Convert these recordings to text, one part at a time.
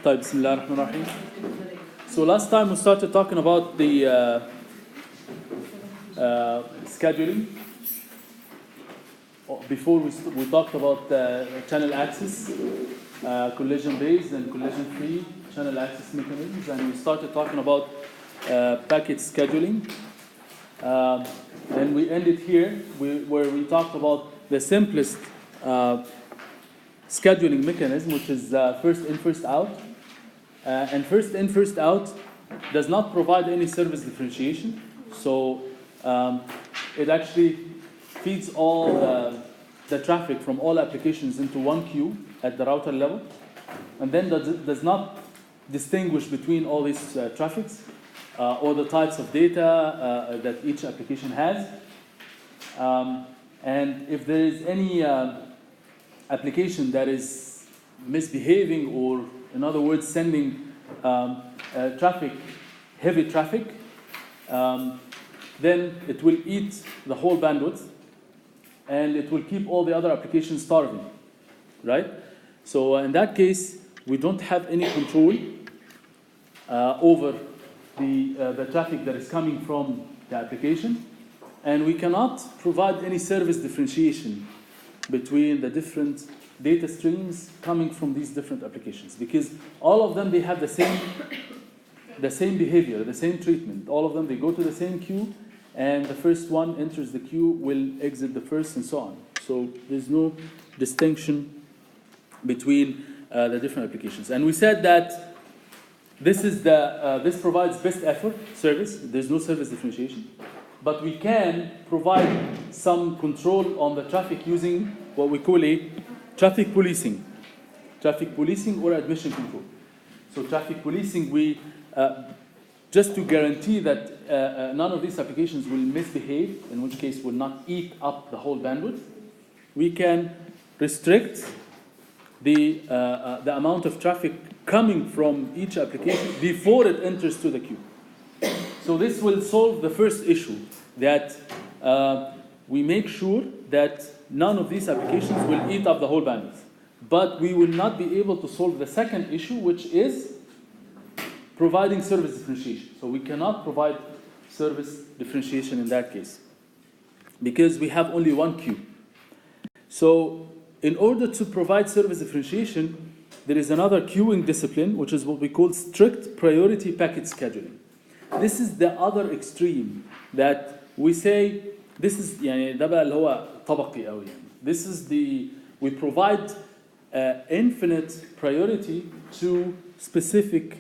طيب بسم الله الرحمن الرحيم. So last time we started talking about the scheduling. Before we talked about channel access, collision based and collision free channel access mechanisms, and we started talking about packet scheduling. And we ended here where we talked about the simplest scheduling mechanism, which is first in, first out. And first in, first out does not provide any service differentiation. So it actually feeds all the traffic from all applications into one queue at the router level, and then does not distinguish between all these traffics or the types of data that each application has. And if there is any application that is misbehaving, or in other words sending traffic, heavy traffic, then it will eat the whole bandwidth and it will keep all the other applications starving, right? So in that case, we don't have any control over the traffic that is coming from the application, and we cannot provide any service differentiation between the different data streams coming from these different applications, because all of them, they have the same behavior, the same treatment. All of them, they go to the same queue, and the first one enters the queue will exit the first, and so on. So there's no distinction between the different applications. And we said that this provides best effort service. There's no service differentiation, but we can provide some control on the traffic using what we call a traffic policing or admission control. So traffic policing, we just to guarantee that none of these applications will misbehave, in which case will not eat up the whole bandwidth, we can restrict the amount of traffic coming from each application before it enters to the queue. So this will solve the first issue, that we make sure that none of these applications will eat up the whole bandwidth. But we will not be able to solve the second issue, which is providing service differentiation. So we cannot provide service differentiation in that case, because we have only one queue. So in order to provide service differentiation, there is another queuing discipline, which is what we call strict priority packet scheduling. This is the other extreme, that we say this is يعني ده بقى اللي هو طبقي قوي يعني. This is we provide infinite priority to specific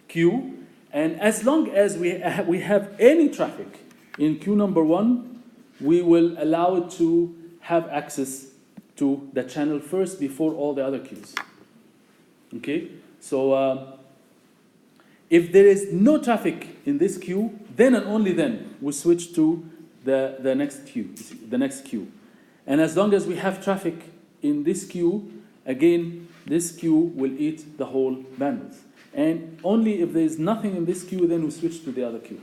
queue, and as long as we have any traffic in queue number 1, we will allow it to have access to the channel first before all the other queues. Okay, so if there is no traffic in this queue, then and only then we switch to the next queue. And as long as we have traffic in this queue, again, this queue will eat the whole bandwidth. And only if there is nothing in this queue, then we switch to the other queue.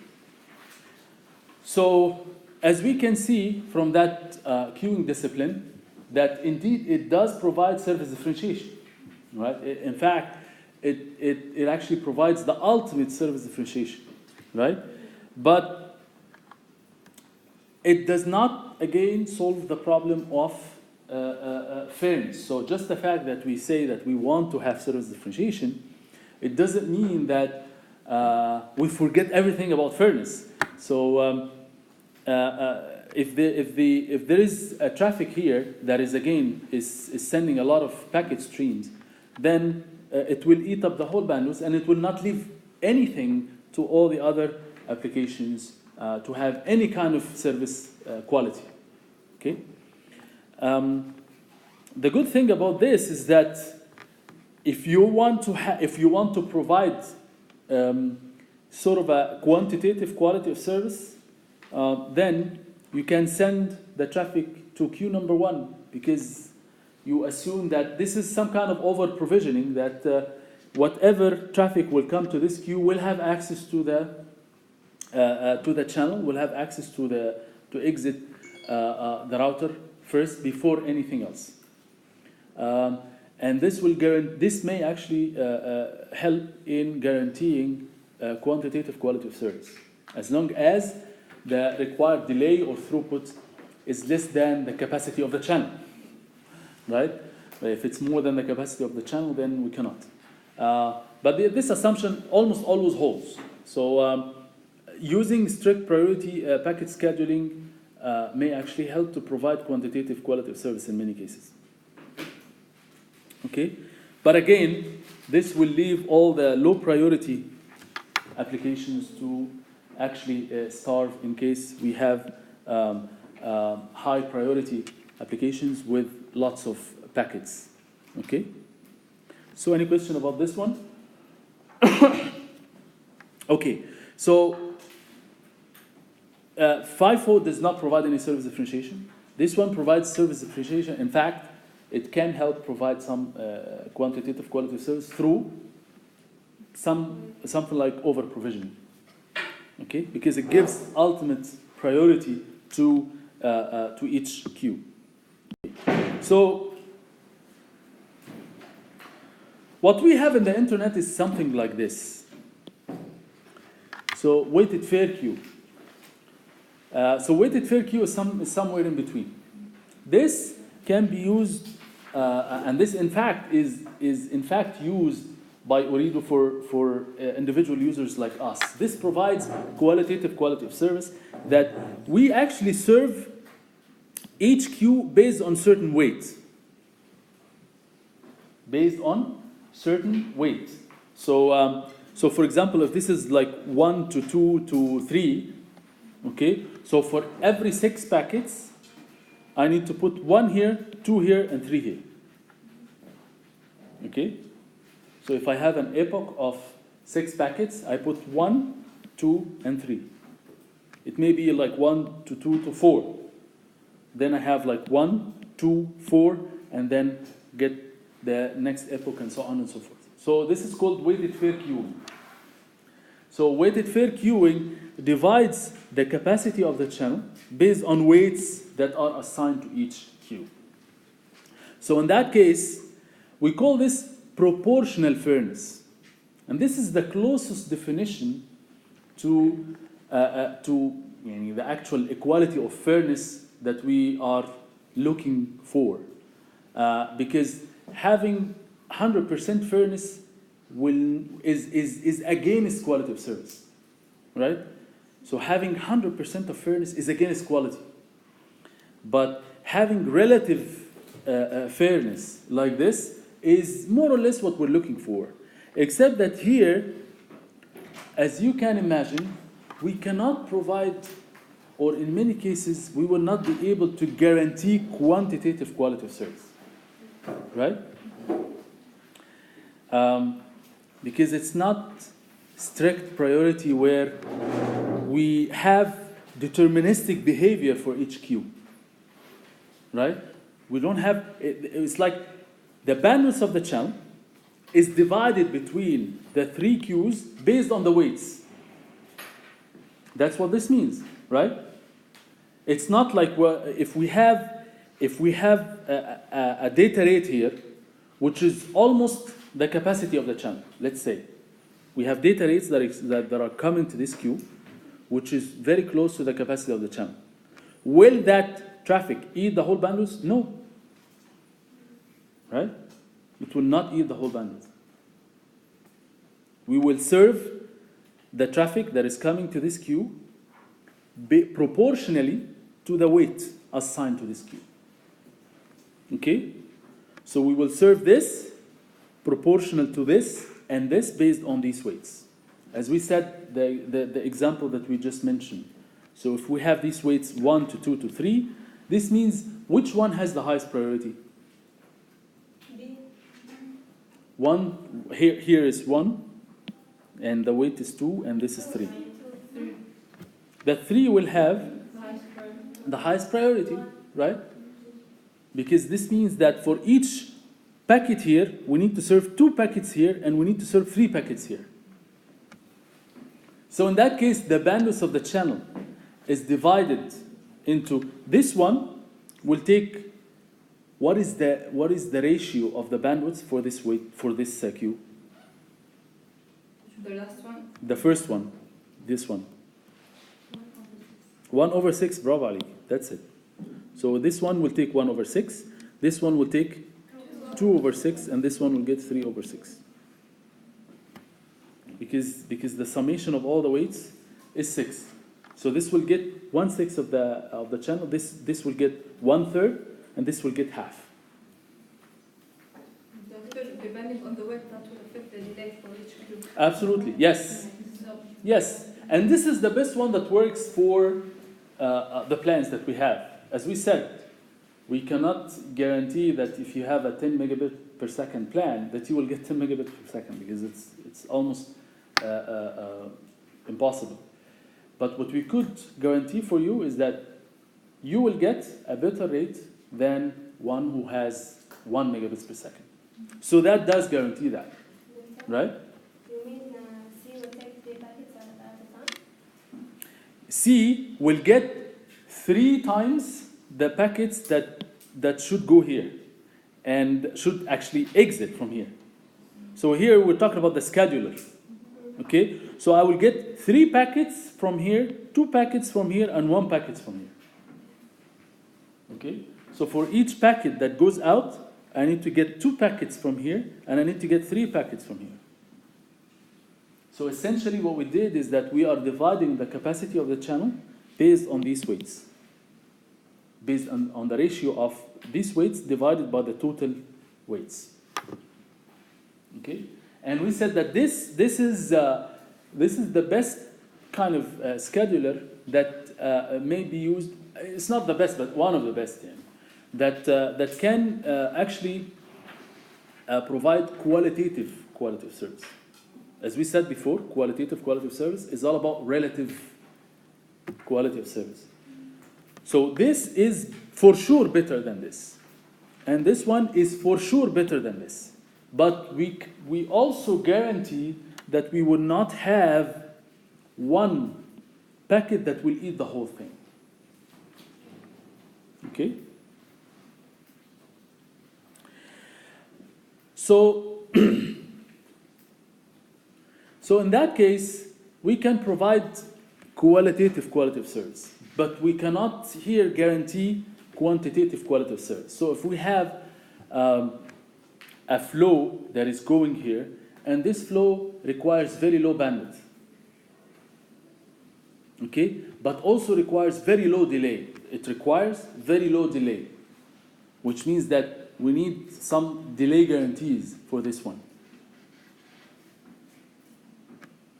So as we can see from that queuing discipline, that indeed it does provide service differentiation, right? In fact, it actually provides the ultimate service differentiation, right? But it does not, again, solve the problem of fairness. So just the fact that we say that we want to have service differentiation, it doesn't mean that we forget everything about fairness. So if there is a traffic here that is, again, is sending a lot of packet streams, then it will eat up the whole bandwidth, and it will not leave anything to all the other applications to have any kind of service quality. Okay. The good thing about this is that if you want to provide sort of a quantitative quality of service, then you can send the traffic to queue number 1, because you assume that this is some kind of over provisioning, that whatever traffic will come to this queue will have access to the channel, will have access to exit the router first before anything else. And this may actually help in guaranteeing quantitative quality of service, as long as the required delay or throughput is less than the capacity of the channel, right? If it's more than the capacity of the channel, then we cannot. But this assumption almost always holds. So using strict priority packet scheduling may actually help to provide quantitative quality of service in many cases. Okay, but again, this will leave all the low priority applications to actually starve in case we have high priority applications with lots of packets. Okay, so any question about this one? Okay, so FIFO does not provide any service differentiation. This one provides service differentiation. In fact, it can help provide some quantitative quality of service through something like over provisioning. Okay, because it gives ultimate priority to each queue. So what we have in the internet is something like this. So weighted fair queue. So weighted fair queue is somewhere in between. This can be used, and this in fact is in fact used by Ooredoo for individual users like us. This provides qualitative quality of service that we actually serve each queue based on certain weight. Based on certain weight. So for example, if this is like 1 to 2 to 3, okay, so for every 6 packets, I need to put 1 here, 2 here, and 3 here. Okay? So if I have an epoch of 6 packets, I put 1, 2, and 3. It may be like 1 to 2 to 4. Then I have like 1, 2, 4, and then get the next epoch and so on and so forth. So this is called weighted fair queuing. So weighted fair queuing divides the capacity of the channel based on weights that are assigned to each queue. So in that case, we call this proportional fairness. And this is the closest definition to the actual equality of fairness that we are looking for. Because having 100% fairness is against quality of service, right? So having 100% of fairness is against quality. But having relative fairness like this is more or less what we're looking for. Except that here, as you can imagine, we cannot provide, or in many cases, we will not be able to guarantee quantitative quality of service, right? Because it's not strict priority where we have deterministic behavior for each queue, right? We don't have, it's like the bandwidth of the channel is divided between the 3 queues based on the weights. That's what this means, right? It's not like if we have a data rate here, which is almost the capacity of the channel. Let's say we have data rates that are coming to this queue, which is very close to the capacity of the channel. Will that traffic eat the whole bandwidth? No. Right? It will not eat the whole bandwidth. We will serve the traffic that is coming to this queue proportionally to the weight assigned to this queue. Okay? So we will serve this proportional to this and this based on these weights. As we said, the example that we just mentioned. So if we have these weights 1 to 2 to 3, this means which one has the highest priority? One, here is 1, and the weight is 2, and this is 3. The 3 will have the highest priority, right? Because this means that for each packet here, we need to serve 2 packets here, and we need to serve 3 packets here. So in that case, the bandwidth of the channel is divided into this one will take what is the ratio of the bandwidth for this queue? The last one? The first one, this one. 1/6, bravo Ali, that's it. So this one will take 1/6, this one will take 2/6, and this one will get 3/6. Because the summation of all the weights is 6. So this will get 1/6 of the channel, this will get 1/3, and this will get half. Depending on the weight, that will affect the delay for each queue. Absolutely, yes. So, Yes, and this is the best one that works for the plans that we have. As we said, we cannot guarantee that if you have a 10 megabit per second plan, that you will get 10 megabits per second, because it's almost impossible. But what we could guarantee for you is that you will get a better rate than one who has 1 megabits per second. So that does guarantee that, right? You mean C will take 3 packets at a time? C will get 3 times the packets that should go here and should actually exit from here. So here we're talking about the scheduler. Okay? So I will get 3 packets from here, 2 packets from here, and 1 packet from here. Okay? So for each packet that goes out, I need to get 2 packets from here, and I need to get 3 packets from here. So essentially what we did is that we are dividing the capacity of the channel based on these weights. Based on the ratio of these weights divided by the total weights. Okay? And we said that this is the best kind of scheduler that may be used. It's not the best, but one of the best. Yeah. That can actually provide qualitative quality of service. As we said before, qualitative quality of service is all about relative quality of service. So this is for sure better than this. And this one is for sure better than this. But we also guarantee that we will not have one packet that will eat the whole thing. Okay? So in that case, we can provide qualitative quality of service, but we cannot here guarantee quantitative quality of service. So if we have a flow that is going here, and this flow requires very low bandwidth, okay, but also requires very low delay. It requires very low delay, which means that we need some delay guarantees for this one.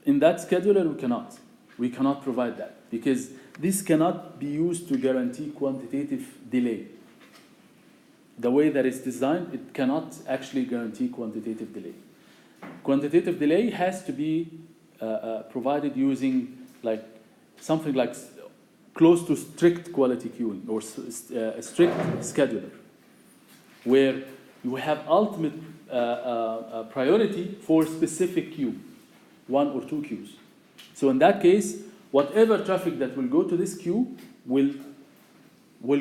In that scheduler, we cannot provide that, because this cannot be used to guarantee quantitative delay. The way that it's designed, it cannot actually guarantee quantitative delay. Quantitative delay has to be provided using something like close to strict quality queuing, or a strict scheduler, where you have ultimate priority for specific queue, 1 or 2 queues. So in that case, whatever traffic that will go to this queue will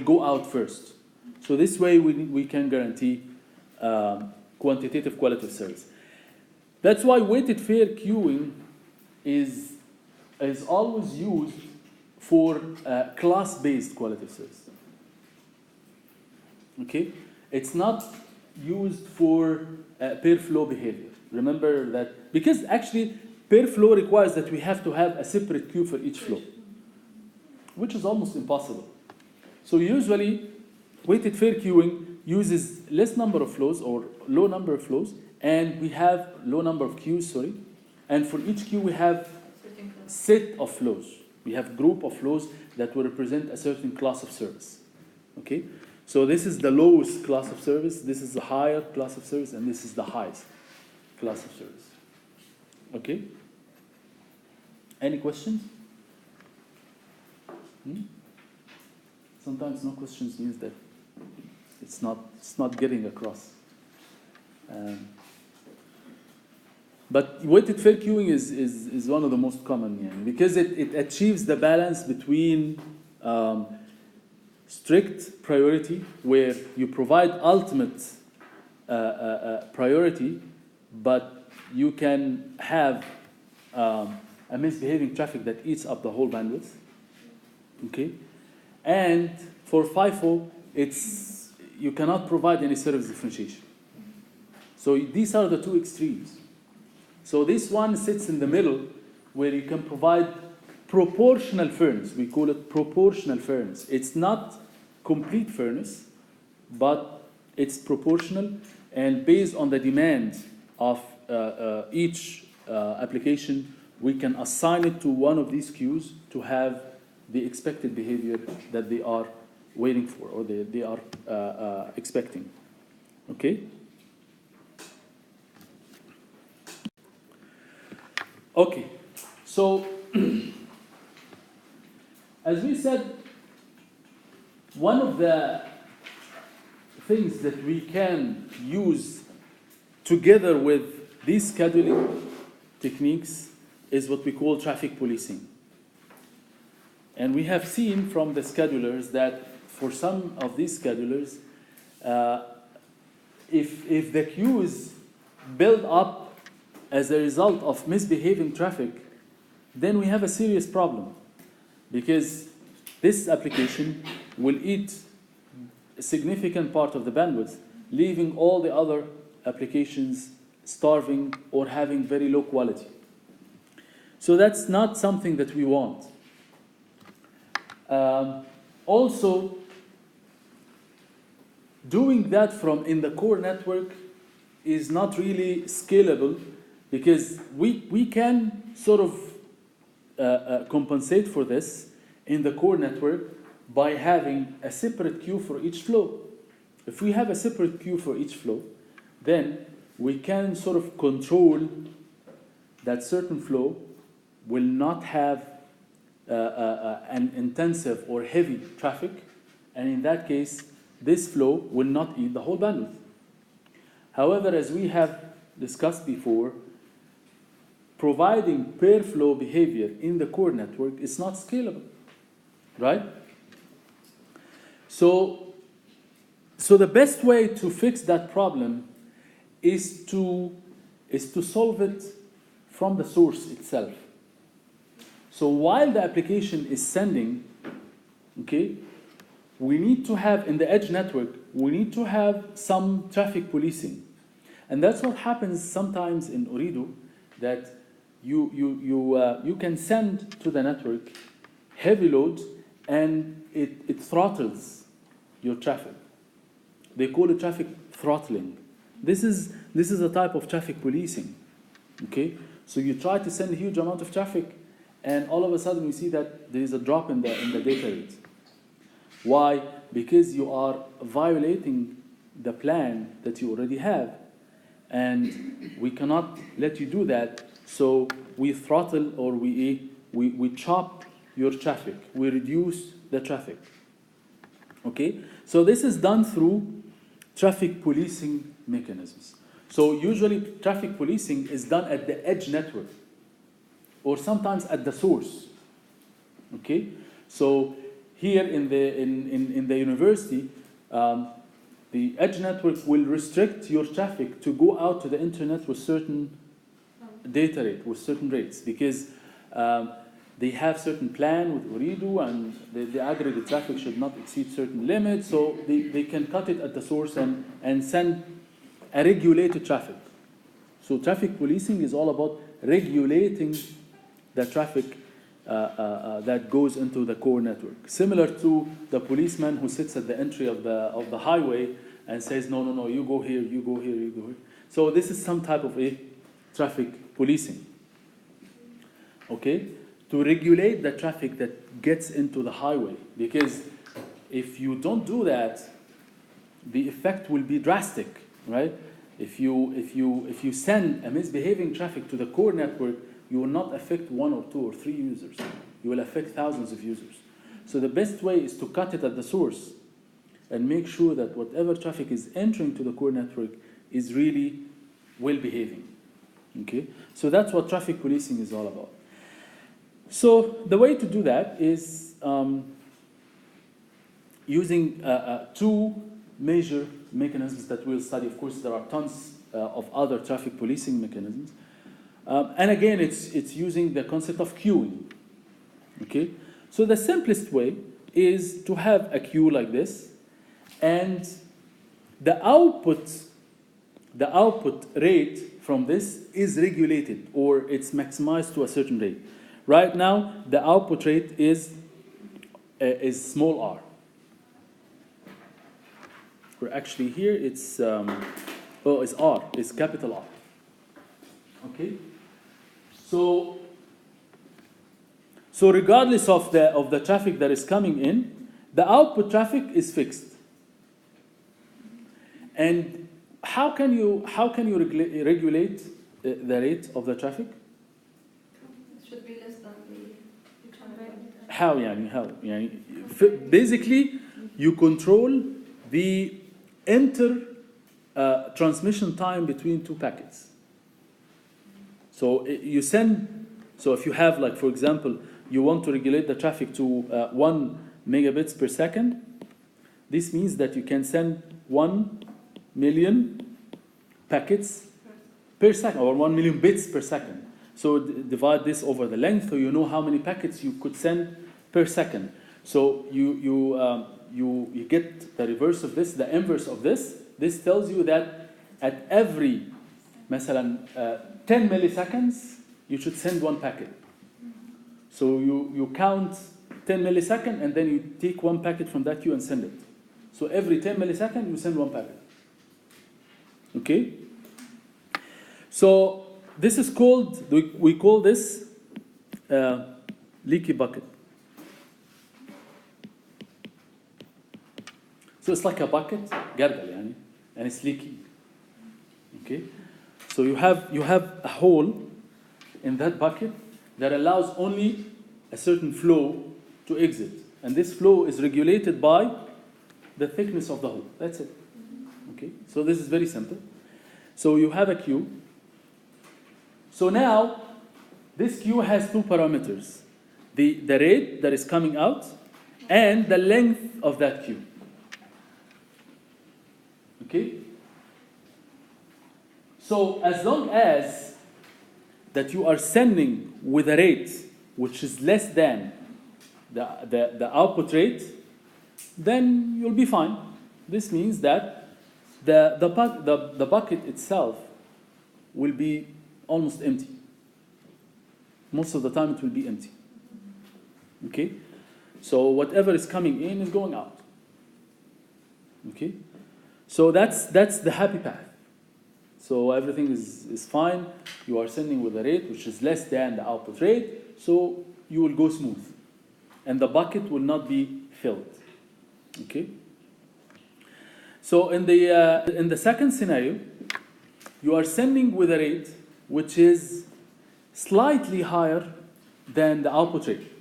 go out first. So this way we can guarantee quantitative quality of service. That's why weighted fair queuing is always used for class-based quality of service. Okay? It's not used for pair flow behavior. Remember that, because actually pair flow requires that we have to have a separate queue for each flow, which is almost impossible. So usually weighted fair queuing uses less number of flows, or low number of flows, and we have low number of queues, and for each queue we have set of flows. We have group of flows that will represent a certain class of service. Okay? So this is the lowest class of service, this is the higher class of service, and this is the highest class of service. Okay? Any questions? Sometimes no questions means that it's not getting across. But weighted fair queuing is one of the most common, because it achieves the balance between strict priority, where you provide ultimate priority, but you can have a misbehaving traffic that eats up the whole bandwidth. Okay, and for FIFO, you cannot provide any service differentiation. So these are the two extremes. So this one sits in the middle, where you can provide proportional fairness. We call it proportional fairness. It's not complete fairness, but it's proportional, and based on the demand of each application, we can assign it to one of these queues to have the expected behavior that they are waiting for, or they are expecting. Okay? Okay, so as we said, one of the things that we can use together with these scheduling techniques is what we call traffic policing. And we have seen from the schedulers that for some of these schedulers, if the queues build up as a result of misbehaving traffic, then we have a serious problem, because this application will eat a significant part of the bandwidth, leaving all the other applications starving or having very low quality. So that's not something that we want. Also, doing that from in the core network is not really scalable, because we can sort of compensate for this in the core network by having a separate queue for each flow. If we have a separate queue for each flow, then we can sort of control that certain flow will not have an intensive or heavy traffic, and in that case, this flow will not eat the whole bandwidth. However, as we have discussed before, providing per flow behavior in the core network is not scalable, right? So the best way to fix that problem is to solve it from the source itself. So while the application is sending, okay, we need to have, in the edge network, we need to have some traffic policing. And that's what happens sometimes in Ooredoo, that you can send to the network heavy load, and it throttles your traffic. They call it traffic throttling. This is a type of traffic policing. Okay, so you try to send a huge amount of traffic, and all of a sudden you see that there is a drop in the data rate. Why? Because you are violating the plan that you already have, and we cannot let you do that. So we throttle, or we chop your traffic. We reduce the traffic. Okay? So this is done through traffic policing mechanisms. So usually traffic policing is done at the edge network, or sometimes at the source. Okay? So here in the university, the edge network will restrict your traffic to go out to the internet with certain data rate, with certain rates, because they have certain plan with Ooredoo, and the aggregate traffic should not exceed certain limits, so they can cut it at the source and send a regulated traffic. So traffic policing is all about regulating the traffic that goes into the core network. Similar to the policeman who sits at the entry of the highway and says, no, you go here, you go here, you go here. So this is some type of a traffic policing. Okay? To regulate the traffic that gets into the highway, because if you don't do that, the effect will be drastic, right? If you send a misbehaving traffic to the core network, you will not affect 1 or 2 or 3 users. You will affect thousands of users. So the best way is to cut it at the source and make sure that whatever traffic is entering to the core network is really well behaving. Okay? So that's what traffic policing is all about. So the way to do that is using two major mechanisms that we'll study. Of course, there are tons of other traffic policing mechanisms. And again, it's using the concept of queuing. Okay? So the simplest way is to have a queue like this, and the output rate from this is regulated, or it's maximized to a certain rate. Right now, the output rate is small r. Or actually here it's it's r, it's capital R. Okay. So regardless of the traffic that is coming in, the output traffic is fixed. And how can you regulate the rate of the traffic? It should be less than the traffic. How يعني how يعني basically you control the transmission time between two packets. So you send, so if you have, like, for example, you want to regulate the traffic to 1 megabits per second, this means that you can send 1 million packets per second, or 1 million bits per second. So divide this over the length, so you know how many packets you could send per second. So you get the reverse of this, the inverse of this. This tells you that at every, مثلا, 10 milliseconds, you should send one packet. So you count 10 milliseconds, and then you take one packet from that queue and send it. So every 10 milliseconds, you send one packet. Okay? So this is called, we call this leaky bucket. So it's like a bucket, gargle يعني, and it's leaky. Okay? So you have a hole in that bucket that allows only a certain flow to exit. And this flow is regulated by the thickness of the hole. That's it. Okay? So this is very simple. So you have a queue. So now, this queue has two parameters. The rate that is coming out and the length of that queue. Okay? So as long as that you are sending with a rate which is less than the output rate, then you'll be fine. This means that the bucket itself will be almost empty. Most of the time it will be empty. Okay? So whatever is coming in is going out. Okay? So that's the happy path. So everything is fine. You are sending with a rate which is less than the output rate, so you will go smooth. And the bucket will not be filled. Okay? So in the second scenario, you are sending with a rate which is slightly higher than the output rate.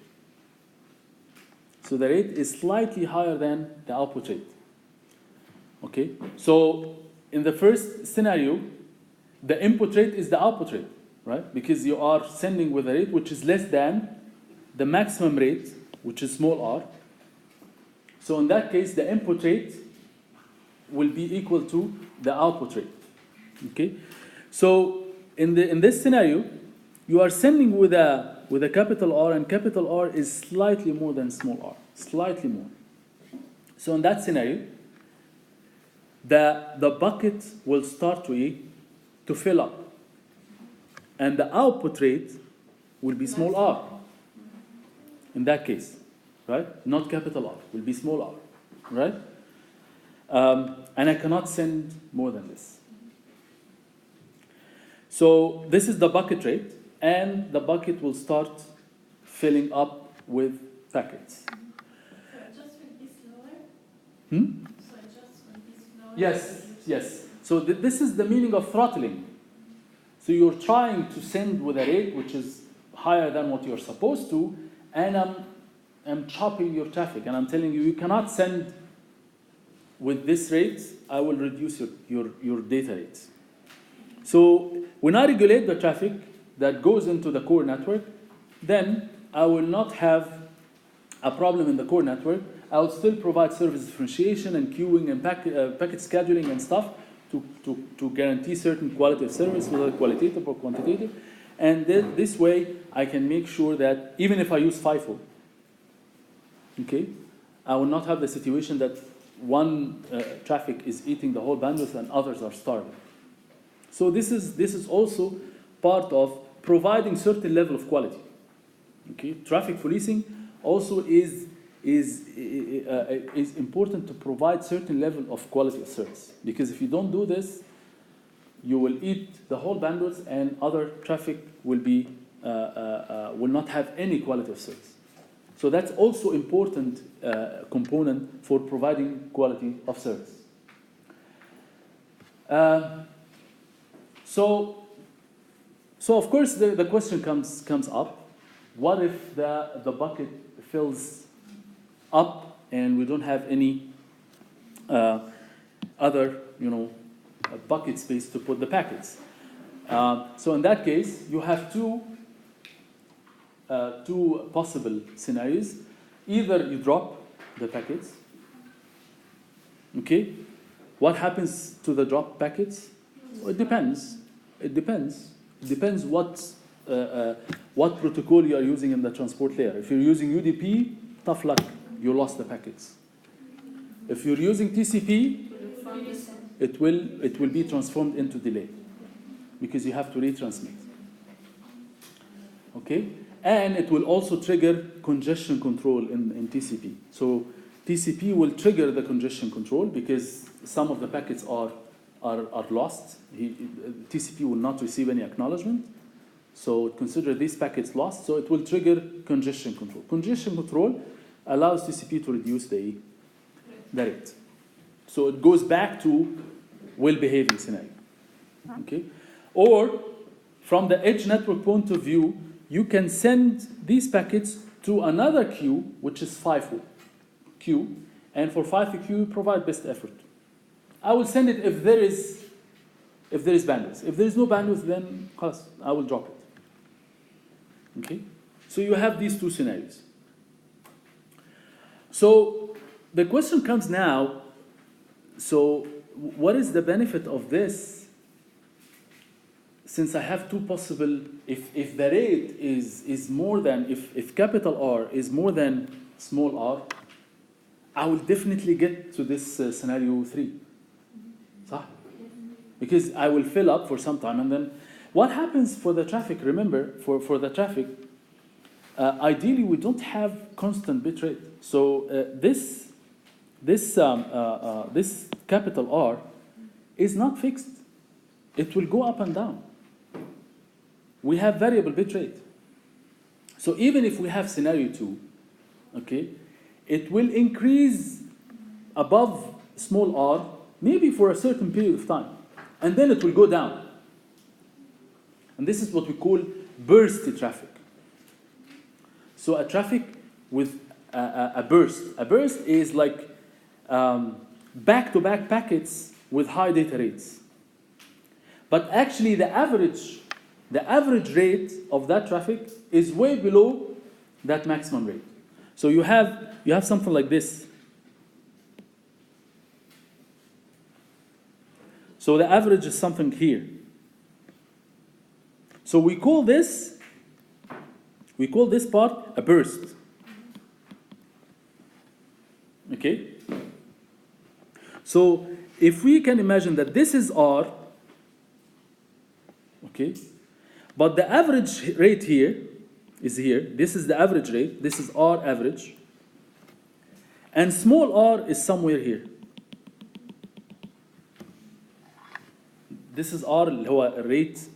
So the rate is slightly higher than the output rate. Okay? So in the first scenario, the input rate is the output rate, right? Because you are sending with a rate which is less than the maximum rate, which is small r. So in that case, the input rate will be equal to the output rate. Okay? So in this scenario, you are sending with a capital R, and capital R is slightly more than small r, slightly more. So in that scenario, the bucket will start to fill up, and the output rate will be small r. In that case, right? Not capital R, will be small r, right? And I cannot send more than this. So this is the bucket rate, and the bucket will start filling up with packets. So it just will be slower? Hmm? So it just will be slower? Yes. So this is the meaning of throttling. So you're trying to send with a rate which is higher than what you're supposed to, and I'm chopping your traffic, and I'm telling you, you cannot send with this rate. I will reduce your data rates. So when I regulate the traffic that goes into the core network, then I will not have a problem in the core network. I would still provide service differentiation and queuing and packet scheduling and stuff to guarantee certain quality of service, whether qualitative or quantitative. And then this way, I can make sure that even if I use FIFO, okay, I will not have the situation that one traffic is eating the whole bandwidth and others are starving. So this is also part of providing certain level of quality. Okay, traffic policing also is important to provide certain level of quality of service, because if you don't do this, you will eat the whole bandwidth and other traffic will not have any quality of service. So that's also important component for providing quality of service. So of course the question comes up: what if the bucket fills up and we don't have any other bucket space to put the packets? So in that case, you have two possible scenarios. Either you drop the packets. Okay, what happens to the drop packets? Well, it depends. It depends what protocol you are using in the transport layer. If you're using UDP, tough luck, you lost the packets. If you're using TCP, it will be transformed into delay because you have to retransmit. Okay, and it will also trigger congestion control in TCP. So TCP will trigger the congestion control because some of the packets are lost. TCP will not receive any acknowledgement. So consider these packets lost, so it will trigger congestion control. Congestion control allows TCP to reduce the rate. So it goes back to well-behaving scenario. Okay? Or from the edge network point of view, you can send these packets to another queue, which is FIFO queue, and for FIFO queue, provide best effort. I will send it if there is bandwidth. If there is no bandwidth, then I will drop it. Okay? So you have these two scenarios. So the question comes now, so what is the benefit of this? Since I have two possible, if the rate is more than, if capital R is more than small r, I will definitely get to this scenario 3. Because I will fill up for some time, and then what happens for the traffic? Remember, for the traffic, ideally we don't have constant bit rate. So this capital R is not fixed. It will go up and down. We have variable bit rate. So even if we have scenario 2, okay, it will increase above small r, maybe for a certain period of time, and then it will go down. And this is what we call bursty traffic. So a traffic with a burst. A burst is like back-to-back packets with high data rates. But actually the average rate of that traffic is way below that maximum rate. So you have something like this. So the average is something here. So we call this part a burst. Okay? So if we can imagine that this is R, okay, but the average rate here is here. This is the average rate. This is R average. And small r is somewhere here. This is R اللي هو rate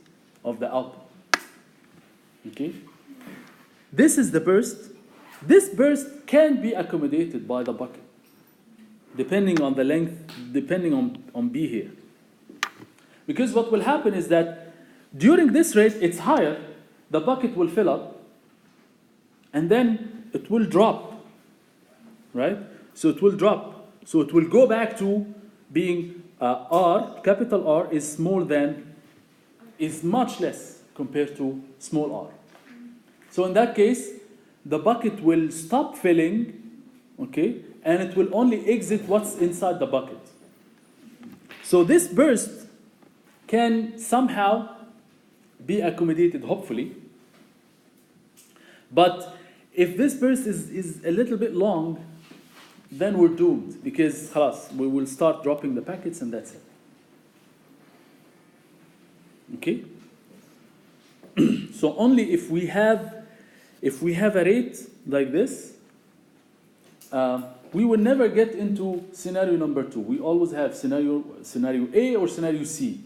of the output. Okay? This is the burst. This burst can be accommodated by the bucket, depending on the length, depending on B here. Because what will happen is that during this rate, it's higher, the bucket will fill up, and then it will drop, right? So it will drop. So it will go back to being R, capital R is much less compared to small r. So in that case, the bucket will stop filling okay? And it will only exit what's inside the bucket. So this burst can somehow be accommodated, hopefully. But if this burst is a little bit long, then we're doomed, because خلاص, we will start dropping the packets and that's it. Okay? So only if we have a rate like this, we will never get into scenario number 2. We always have scenario A or scenario C.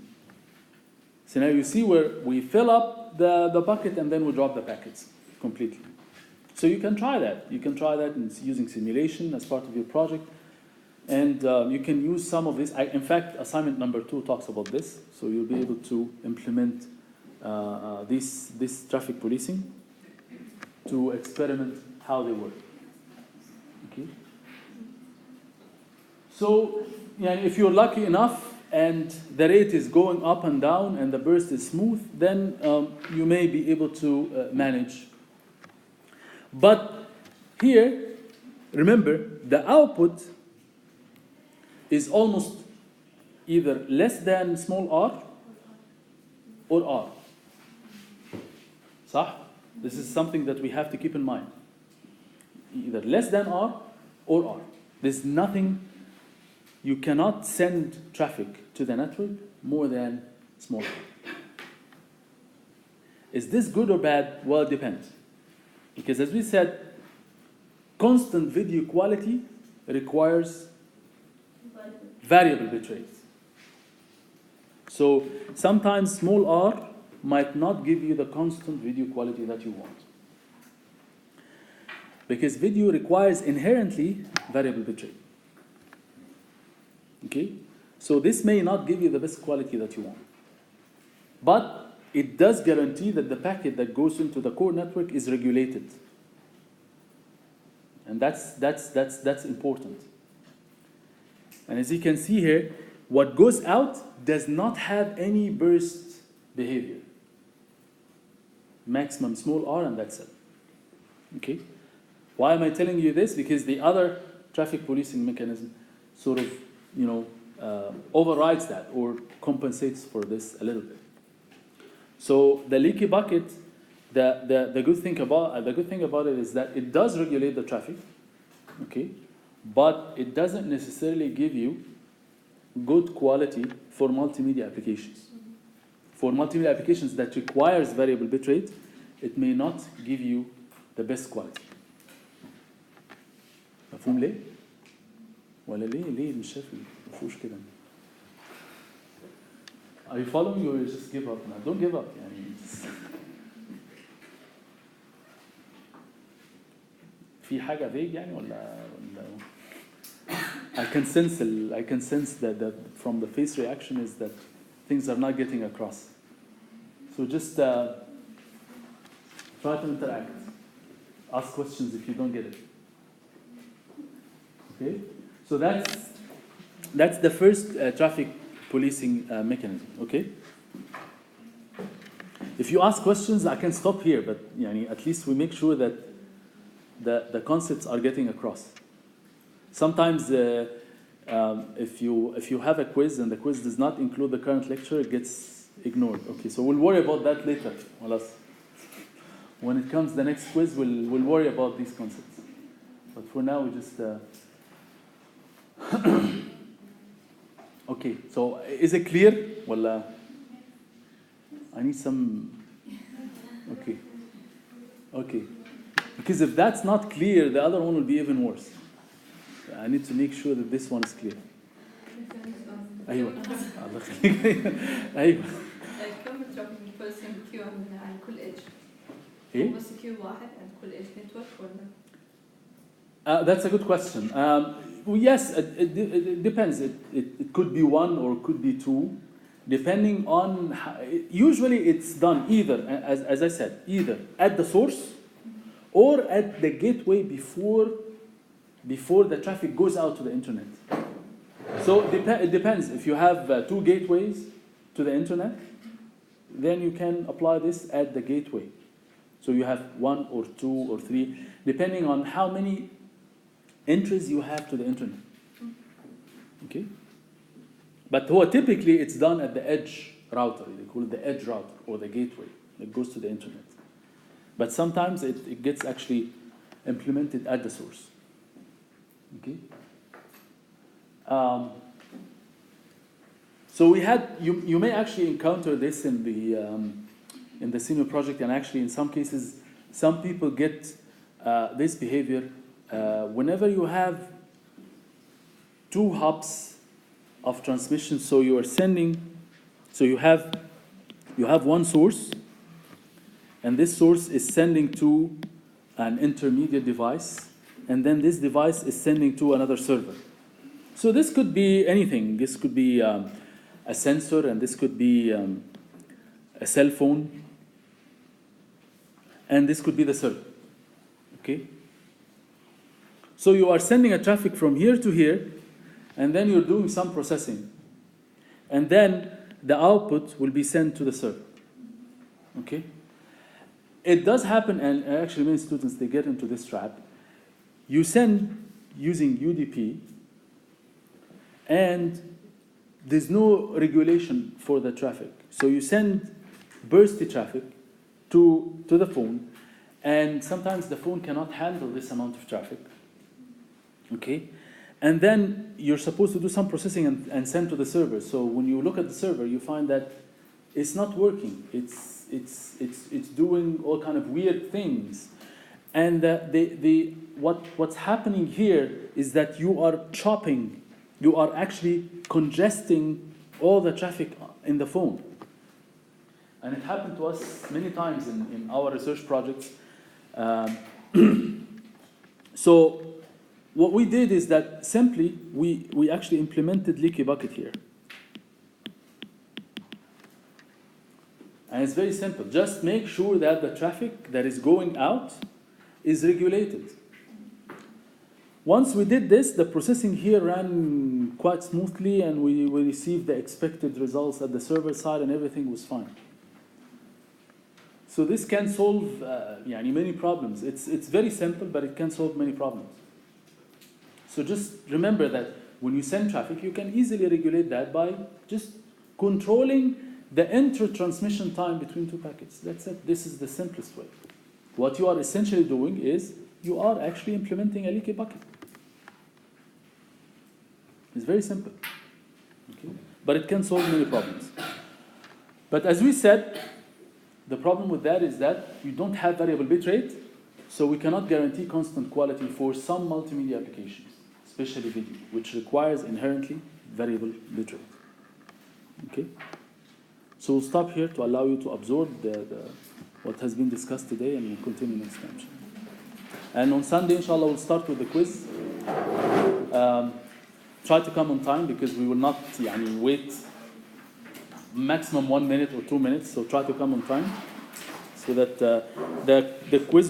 Scenario C where we fill up the bucket and then we drop the packets completely. So you can try that. You can try that using simulation as part of your project. And you can use some of this. In fact, assignment number 2 talks about this. So you'll be able to implement this traffic policing to experiment how they work. Okay. So if you're lucky enough and the rate is going up and down and the burst is smooth, then you may be able to manage. But here, remember, the output is almost either less than small r or r. صح? This is something that we have to keep in mind. Either less than r or r. There's nothing, you cannot send traffic to the network more than small r. Is this good or bad? Well, it depends. Because as we said, constant video quality requires variable bitrate. So sometimes small r might not give you the constant video quality that you want. Because video requires inherently variable bitrate. Okay? So this may not give you the best quality that you want. But it does guarantee that the packet that goes into the core network is regulated. And that's important. And as you can see here, what goes out does not have any burst behavior. Maximum small r and that's it. Okay? Why am I telling you this? Because the other traffic policing mechanism sort of, overrides that or compensates for this a little bit. So the leaky bucket, the good thing about it is that it does regulate the traffic, okay, but it doesn't necessarily give you good quality for multimedia applications. For multimedia applications that requires variable bitrate, it may not give you the best quality. مفهوم ليه؟ ولا ليه مش شايف مفهوش كده؟ Are you following or you just give up now? Don't give up. في حاجة vague ولا I can sense that from the face reaction is that things are not getting across. So just try to interact. Ask questions if you don't get it. Okay? So that's the first traffic policing mechanism, okay? If you ask questions, I can stop here, but at least we make sure that the concepts are getting across. Sometimes if you have a quiz and the quiz does not include the current lecture, it gets ignored. Okay, so we'll worry about that later. When it comes the next quiz, we'll worry about these concepts. But for now, we just... Okay, so is it clear? Well, I need some... Okay. Because if that's not clear, the other one will be even worse. I need to make sure that this one is clear. أيوة. الله يخليك. أيوة. كم ترافيك بوليسنج كيو عن كل ايدج؟ إيه؟ بس كيو واحد عن كل ايدج نتورك ولا؟ That's a good question. Well, yes, it depends. It could be one or it could be two, depending on how, usually it's done either, as I said, either at the source or at the gateway before the traffic goes out to the internet. So it depends. If you have two gateways to the internet, then you can apply this at the gateway. So you have one or two or three, depending on how many entries you have to the internet. Okay? But typically it's done at the edge router. They call it the edge router or the gateway that goes to the internet. But sometimes it gets actually implemented at the source. Okay? So we had, you may actually encounter this in the senior project, and actually in some cases, some people get this behavior. Whenever you have two hubs of transmission, so you are sending, so you have one source, and this source is sending to an intermediate device, and then this device is sending to another server. So this could be anything. This could be a sensor, and this could be a cell phone, and this could be the server. Okay? So you are sending a traffic from here to here, and then you're doing some processing. And then the output will be sent to the server. Okay? It does happen, and actually many students, they get into this trap. You send using UDP, and there's no regulation for the traffic. So you send bursty traffic to the phone, and sometimes the phone cannot handle this amount of traffic. Okay? And then you're supposed to do some processing and send to the server. So when you look at the server, you find that it's not working. It's doing all kind of weird things. And what's happening here is that you are chopping, you are actually congesting all the traffic in the phone. And it happened to us many times in our research projects. So what we did is that simply we actually implemented Leaky Bucket here. And it's very simple. Just make sure that the traffic that is going out is regulated. Once we did this, the processing here ran quite smoothly, and we received the expected results at the server side, and everything was fine. So this can solve many problems. It's very simple, but it can solve many problems. So just remember that when you send traffic, you can easily regulate that by just controlling the inter-transmission time between two packets. That's it. This is the simplest way. What you are essentially doing is you are actually implementing a leaky bucket. It's very simple. Okay? But it can solve many problems. But as we said, the problem with that is that you don't have variable bitrate, so we cannot guarantee constant quality for some multimedia applications, especially video, which requires inherently variable bitrate. Okay? So we'll stop here to allow you to absorb what has been discussed today, and we'll continue next time. And on Sunday, inshallah, we'll start with the quiz. Try to come on time, because we will not wait maximum 1 minute or 2 minutes, so try to come on time so that the quiz